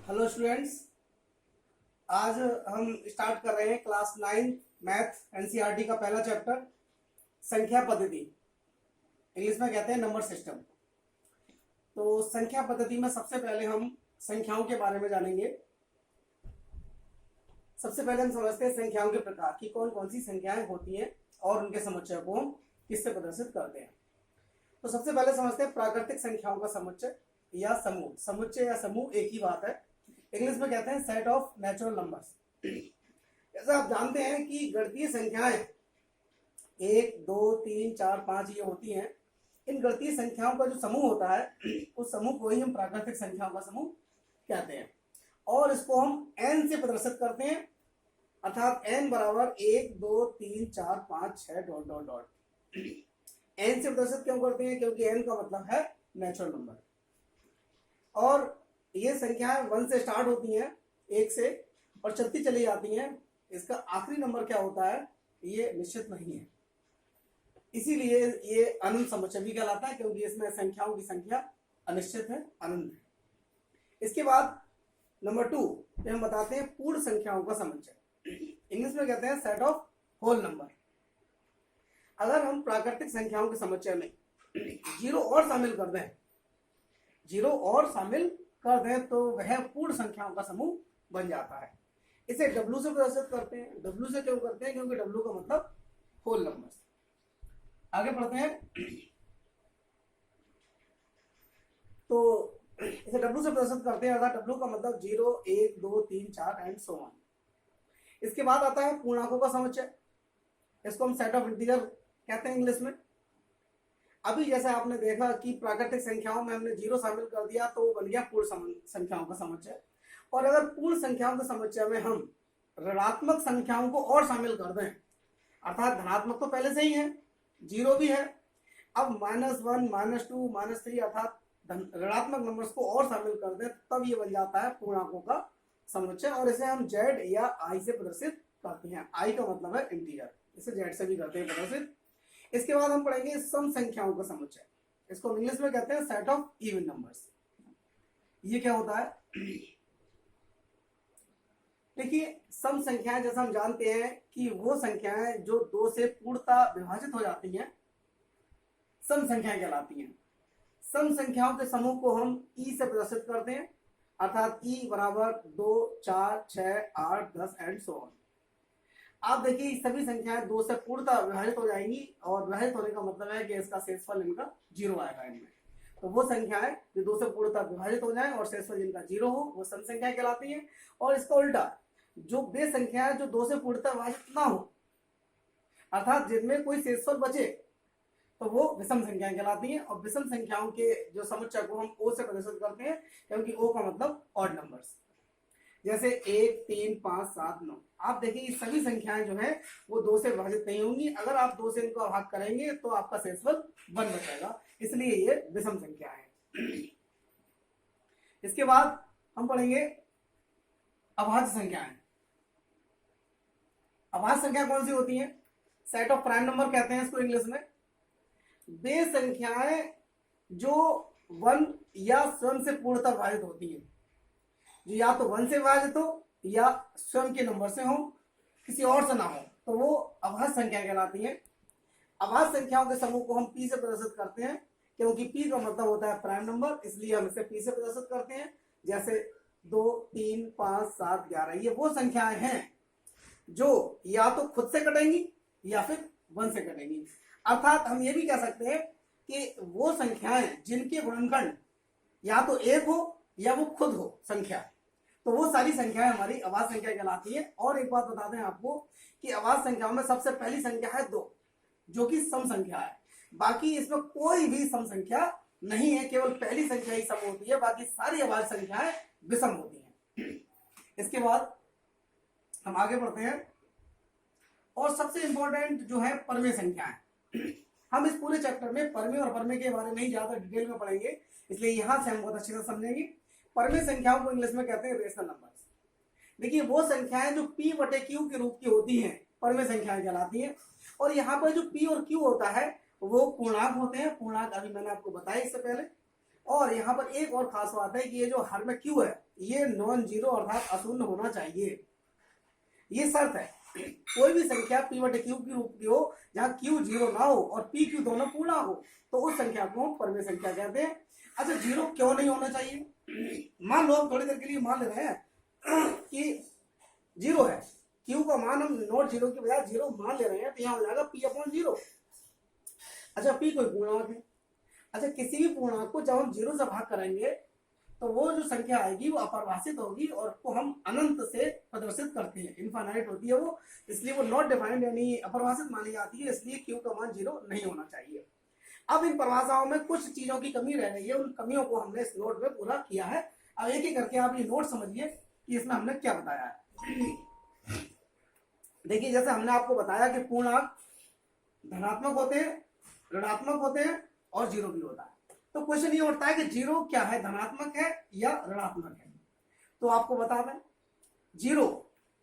Hello students. आज हम start कर रहे हैं क्लास 9 मैथ एनसीईआरटी का पहला चैप्टर संख्या पद्धति। इंग्लिश में कहते हैं नंबर सिस्टम। तो संख्या पद्धति में सबसे पहले हम संख्याओं के बारे में जानेंगे। सबसे पहले हम समझते हैं संख्याओं के प्रकार की कौन कौन सी संख्याएं होती हैं और उनके समुच्चय को हम किससे प्रदर्शित करते हैं। तो सबसे पहले समझते हैं प्राकृतिक संख्याओं का समुच्चय या समूह। समुच्चय या समूह एक ही बात है। इंग्लिश में कहते हैं सेट ऑफ नेचुरल नंबर्स। जैसा आप जानते हैं कि गणितीय संख्याएं 1, 2, 3, 4, 5 ये होती हैं। इन गणितीय संख्याओं का जो समूह होता है उस समूह को ही हम प्राकृतिक संख्याओं का समूह कहते हैं और इसको हम n से प्रदर्शित करते हैं, अर्थात n बराबर 1, 2, 3, 4, 5, 6 डॉट डॉट डॉट। n से प्रदर्शित क्यों करते हैं? क्योंकि n का मतलब है नेचुरल नंबर और ये संख्याएं 1 से स्टार्ट होती हैं, 1 से, और चलती चली जाती हैं। इसका आखिरी नंबर क्या होता है ये निश्चित नहीं है, इसीलिए ये अनंत समुच्चय भी कहलाता है, क्योंकि इसमें संख्याओं की संख्या अनिश्चित है, अनंत है। इसके बाद नंबर 2 पे हम बताते हैं पूर्ण संख्याओं का समुच्चय। इंग्लिश में कहते हैं सेट ऑफ होल नंबर। अगर हम प्राकृतिक संख्याओं के समुच्चय में जीरो और शामिल कर दें, तो वह पूर्ण संख्याओं का समूह बन जाता है। इसे W से प्रदर्शित करते हैं। W से क्यों करते हैं? क्योंकि W का मतलब होल नंबर्स। आगे बढ़ते हैं। तो इसे W से प्रदर्शित करते हैं, अर्थात W का मतलब 0, 1, 2, 3, 4 एंड सो ऑन। इसके बाद आता है पूर्णांकों का समुच्चय। इसको हम सेट ऑफ इंटीजर कहते हैं इंग्लिश में। अभी जैसे आपने देखा कि प्राकृतिक संख्याओं में हमने 0 शामिल कर दिया तो बन गया पूर्ण संख्याओं का समुच्चय। और अगर पूर्ण संख्याओं के समुच्चय में हम ऋणात्मक संख्याओं को और शामिल कर दें, अर्थात धनात्मक तो पहले से ही है, 0 भी है, अब -1, -2, -3 अर्थात ऋणात्मक नंबर्स को और शामिल कर दें, तब ये बन जाता है पूर्णांकों का समुच्चय और इसे हम Z या I से प्रदर्शित करते हैं। I का मतलब है इंटीजर, इसे Z से भी करते हैं प्रदर्शित। इसके बाद हम पढ़ेंगे सम संख्याओं का समुच्चय। इसको इंग्लिश में कहते हैं सेट ऑफ इवन नंबर्स। ये क्या होता है? देखिए, सम संख्याएं जैसा हम जानते हैं कि वो संख्याएं जो 2 से पूर्णतः विभाजित हो जाती हैं सम संख्याएं कहलाती हैं। सम संख्याओं के समूह को हम ई से प्रदर्शित करते हैं, अर्थात ई बराबर 2, 4, 6, 8, 10 एंड सो ऑन। आप देखिए सभी संख्याएं 2 से पूर्णतः विभाजित हो जाएंगी और विभाजित होने का मतलब है कि इसका शेषफल इनका 0 आएगा इनमें। तो वो संख्याएं जो 2 से पूर्णतः विभाजित हो जाए और शेषफल जिनका 0 हो वो सम संख्याएं कहलाती हैं। और इसका उल्टा, जो वे संख्याएं जो 2 से पूर्णतः विभाजित ना हो, अर्थात जिनमें कोई शेषफल बचे, तो वो विषम संख्याएं कहलाती हैं। और विषम संख्याओं के जो समुच्चय को हम ओ से प्रदर्शित करते हैं, क्योंकि ओ का मतलब ऑड नंबर्स, जैसे 1, 3, 5, 7, 9। आप देखिए ये सभी संख्याएं जो है वो 2 से विभाजित नहीं होंगी। अगर आप 2 से इनको भाग करेंगे तो आपका शेषफल 1 बचेगा, इसलिए ये विषम संख्या है। इसके बाद हम पढ़ेंगे अभाज्य संख्याएं। अभाज्य संख्या कौन सी होती है? सेट ऑफ प्राइम नंबर कहते हैं इसको इंग्लिश में। वे संख्याएं जो 1 या स्वयं से पूर्णतः विभाजित होती है, जो या तो 1 से विभाजित हो या स्वयं के नंबर से हो, किसी और से ना हो, तो वो अभाज्य संख्या कहलाती है। अभाज्य संख्याओं के समूह को हम P से प्रदर्शित करते हैं, क्योंकि P का मतलब होता है प्राइम नंबर, इसलिए हम इसे P से प्रदर्शित करते हैं। जैसे 2, 3, 5, 7, 11 ये वो संख्याएं हैं जो या तो खुद से कटेंगी या फिर 1 से कटेंगी। अर्थात हम ये भी कह सकते हैं कि वो संख्याएं जिनके गुणनखंड या तो 1 हो या वो खुद हो संख्या, तो वो सारी संख्याएं हमारी अभाज्य संख्या कहलाती है। और एक बात बता दें आपको कि अभाज्य संख्याओं में सबसे पहली संख्या है 2, जो कि सम संख्या है। बाकी इसमें कोई भी सम संख्या नहीं है, केवल पहली संख्या ही सम होती है, बाकी सारी अभाज्य संख्याएं विषम होती हैं। इसके बाद हम आगे बढ़ते हैं और सबसे इंपॉर्टेंट जो है परमेय संख्याएं। हम इस पूरे चैप्टर में परमेय और अपरमेय के बारे में ही ज्यादा डिटेल में पढ़ेंगे, इसलिए यहां से हम बहुत अच्छे से समझेंगे। परमेय संख्याओं को इंग्लिश में कहते हैं रेशनल नंबर्स। देखिए वो संख्याएं जो P/Q के रूप की होती हैं परमेय संख्याएं कहलाती हैं। और यहाँ पर जो P और Q होता है वो पूर्णांक होते हैं। पूर्णांक अभी मैंने आपको बताया इससे पहले। और यहाँ पर एक और खास बात है कि ये जो हर में Q है ये नॉन जीरो अर्थात अशून्य होना चाहिए। ये शर्त है। कोई भी संख्या p बटे q के रूप की हो जहां q जीरो ना हो और p q दोनों पूर्ण हो तो उस संख्या को हम परमेय संख्या कहते हैं। अच्छा, जीरो क्यों नहीं होना चाहिए? मान लो हम थोड़ी देर के लिए मान ले रहे हैं कि जीरो है, q का मान हम नॉट जीरो की बजाय जीरो मान ले रहे हैं, तो यहाँ हो जाएगा p अपॉन जीरो। अच्छा, p कोई पूर्णांक है। अच्छा, किसी भी पूर्णांक को जब हम जीरो से भाग करेंगे तो वो जो संख्या आएगी वो अपरिभाषित होगी और को हम अनंत से प्रदर्शित करते हैं, इनफाइनाइट होती है वो, इसलिए वो नॉट डिफाइंड यानी अपरिभाषित मानी जाती है, इसलिए q का मान जीरो नहीं होना चाहिए। अब इन परिभाषाओं में कुछ चीजों की कमी रह गई है, उन कमियों को हमने इस नोट में पूरा किया है। अब एक एक करके आप ये नोट समझिए कि इसमें हमने क्या बताया है। देखिए, जैसे हमने आपको बताया कि पूर्णांक धनात्मक होते हैं, ऋणात्मक होते हैं और जीरो भी होता है। तो क्वेश्चन ये उठता है कि जीरो क्या है, धनात्मक है या ऋणात्मक है? तो आपको बता दें, जीरो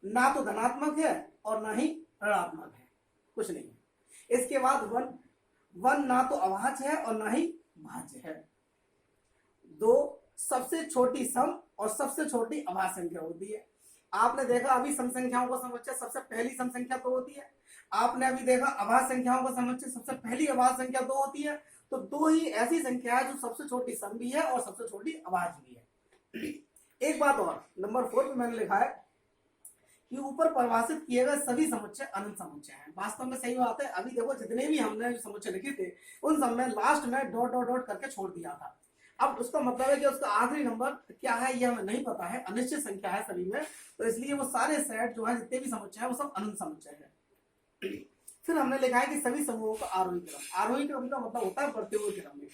ना तो धनात्मक है और ना ही ऋणात्मक है, कुछ नहीं है। इसके बाद वन ना तो अभाज्य है और ना ही भाज्य है। दो सबसे छोटी सम और सबसे छोटी अभाज्य संख्या होती है। आपने देखा अभी सम संख्याओं का समुच्चय सबसे पहली सम संख्या तो होती है, आपने अभी देखा अभाज्य संख्याओं का समुच्चय सबसे पहली अभाज्य संख्या तो होती है। तो दो ही ऐसी संख्या है जो सबसे छोटी सम भी है और सबसे छोटी अभाज्य भी है। एक बात और, नंबर 4 पे मैंने लिखा है कि ऊपर परिभाषित किए गए सभी समुच्चय अनंत समुच्चय हैं। वास्तव में सही बात है। अभी देखो जितने भी हमने समुच्चय लिखे थे उन सब में लास्ट में डॉट डॉट डॉट करके छोड़ दिया था। अब उसका मतलब है कि उसका आखिरी नंबर क्या है ये हमें नहीं पता है, अनिश्चित संख्या है सभी में, तो इसलिए वो सारे सेट जो है जितने भी समुच्चय है वो सब अनंत समुच्चय है। फिर हमने लिखा है कि सभी समूहों का आरोही क्रम। आरोही क्रम का मतलब होता है बढ़ते हुए क्रम में।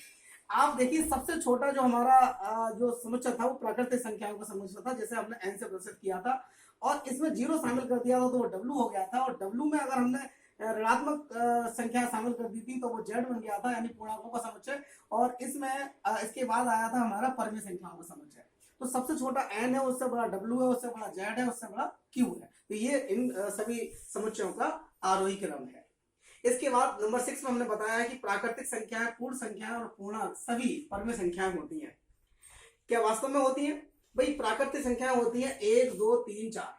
आप देखिए सबसे छोटा जो हमारा जो समुच्चय था वो प्राकृतिक संख्याओं का समुच्चय था, जैसे हमने n से प्रदर्शित किया था और इसमें जीरो शामिल कर दिया था तो वो डब्लू हो गया था, और डब्लू में अगर हमने ऋणात्मक संख्या शामिल कर दी थी तो वो जेड बन गया था यानी पूर्णांकों का समुच्चय, और इसमें इसके बाद आया था हमारा परमेय संख्याओं का समुच्चय। तो सबसे छोटा n है, उससे बड़ा w है, उससे बड़ा z है, उससे बड़ा q है। तो ये इन सभी समुच्चयों का आरोही क्रम है। इसके बाद नंबर 6 में हमने बताया है कि प्राकृतिक संख्याएं, पूर्ण संख्याएं और पूर्णांक सभी परमेय संख्याएं होती हैं। क्या वास्तव में होती हैं? भाई प्राकृतिक संख्याएं होती हैं 1 2 3 4।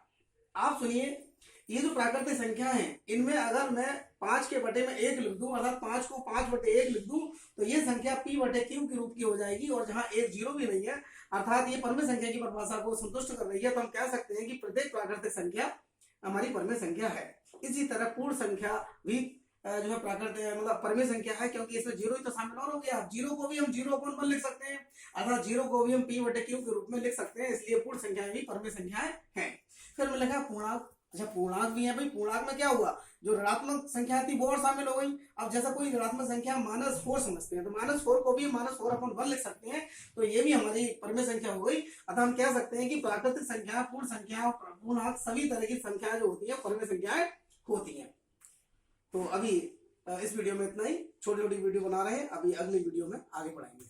आप सुनिए, ये जो प्राकृतिक संख्या है इनमें अगर मैं 5 के बटे में 1 लिख दूं अर्थात 5 को 5 बटे 1 लिख दूं तो ये संख्या p बटे q के रूप की हो जाएगी, और जहां 1 जीरो भी नहीं है अर्थात ये परमेय संख्या की परिभाषा को संतुष्ट कर रही है, तो हम कह सकते हैं कि प्रत्येक प्राकृतिक संख्या हमारी परमेय संख्या है। इसी तरह पूर्ण संख्या भी जो है प्राकृतिक मतलब परमेय संख्या है, क्योंकि इसमें जीरो ही तो शामिल और हो गया। जीरो को भी हम 0/1 लिख सकते हैं अर्थात जीरो को भी हम p बटे q के रूप में लिख सकते हैं, इसलिए पूर्ण संख्याएं भी परमेय संख्याएं हैं। फिर मैंने लिखा पूर्णांक। अच्छा, पूर्णांक भी है भाई। पूर्णांक में क्या हुआ, जो ऋणात्मक संख्या थी वो और शामिल हो गई। अब जैसा कोई ऋणात्मक संख्या -4 समझते हैं तो -4 को भी -4/1 लिख सकते हैं, तो ये भी हमारी परमेय संख्या हो गई। अतः हम कह सकते हैं कि प्राकृतिक संख्या, पूर्ण संख्या और पूर्णांक सभी तरह की संख्याएं जो होती है परमेय संख्याएं होती हैं। तो अभी इस वीडियो में इतना ही। छोटी छोटी वीडियो बना रहे हैं, अभी अगली वीडियो में आगे बढ़ाएंगे।